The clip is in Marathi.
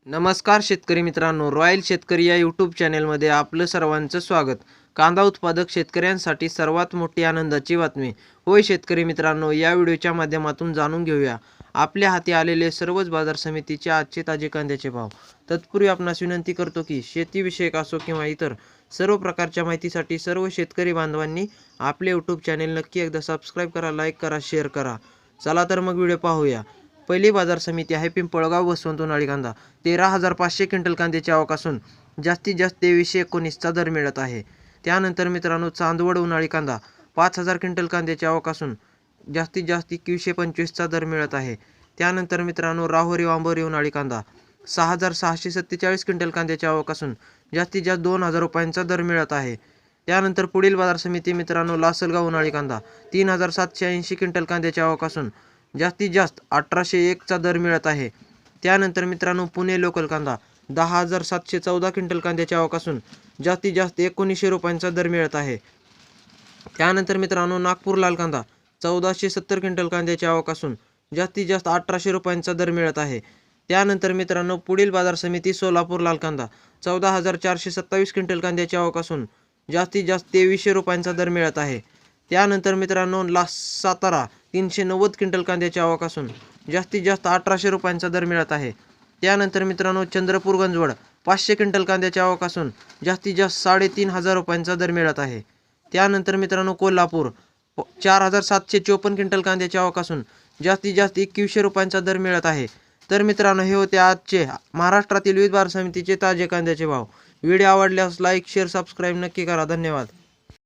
नमस्कार शेतकरी मित्रांनो, रॉयल शेतकरी या यूट्यूब चॅनेलमध्ये आपलं सर्वांचं स्वागत. कांदा उत्पादक शेतकऱ्यांसाठी सर्वात मोठी आनंदाची बातमी. होय शेतकरी मित्रांनो, या व्हिडिओच्या माध्यमातून जाणून घेऊया आपल्या हाती आलेले सर्वच बाजार समितीचे आजचे ताजे कांद्याचे भाव. तत्पूर्वी आपणास विनंती करतो की शेतीविषयक असो किंवा इतर सर्व प्रकारच्या माहितीसाठी सर्व शेतकरी बांधवांनी आपले यूट्यूब चॅनेल नक्की एकदा सबस्क्राईब करा, लाईक करा, शेअर करा. चला तर मग व्हिडिओ पाहूया. पहिली बाजार समिती आहे पिंपळगाव वसवंत उन्हाळी कांदा. 13,500 क्विंटल कांद्याची आवक असून जास्तीत जास्त 2319चा दर मिळत आहे. त्यानंतर मित्रांनो चांदवड उन्हाळी कांदा 5,000 क्विंटल कांद्याची आवक असून जास्तीत जास्त 2125चा दर मिळत आहे. त्यानंतर मित्रांनो राहुरी वांबोरी उन्हाळी कांदा 6,647 क्विंटल कांद्याची आवक असून जास्तीत जास्त 2,000 रुपयांचा दर मिळत आहे. त्यानंतर पुढील बाजार समिती मित्रांनो लासलगाव उन्हाळी कांदा 3,780 क्विंटल कांद्याची आवक असून जास्तीत जास्त 1,801चा दर मिळत आहे. त्यानंतर मित्रांनो पुणे लोकल कांदा 10,714 क्विंटल कांद्याची आवक असून जास्तीत जास्त 1900 रुपयांचा दर मिळत आहे. त्यानंतर मित्रांनो नागपूर लाल कांदा 1,470 क्विंटल कांद्याची आवक असून जास्तीत जास्त 1,800 रुपयांचा दर मिळत आहे. त्यानंतर मित्रांनो पुढील बाजार समिती सोलापूर लाल कांदा 14,427 क्विंटल कांद्याची आवक असून जास्तीत जास्त 2300 रुपयांचा दर मिळत आहे. त्यानंतर मित्रांनो सातारा 390 क्विंटल कांद्याची आवक असून जास्तीत जास्त 1,800 रुपयांचा दर मिळत आहे. त्यानंतर मित्रांनो चंद्रपूर गंजवड 500 क्विंटल कांद्याची आवक असून जास्तीत जास्त 3,500 रुपयांचा दर मिळत आहे. त्यानंतर मित्रांनो कोल्हापूर 4,754 क्विंटल कांद्याची आवक असून जास्तीत जास्त 2,100 रुपयांचा दर मिळत आहे. तर मित्रांनो हे होते आजचे महाराष्ट्रातील विविध बाजार समितीचे ताजे कांद्याचे भाव. व्हिडिओ आवडल्यास लाईक शेअर सबस्क्राईब नक्की करा. धन्यवाद.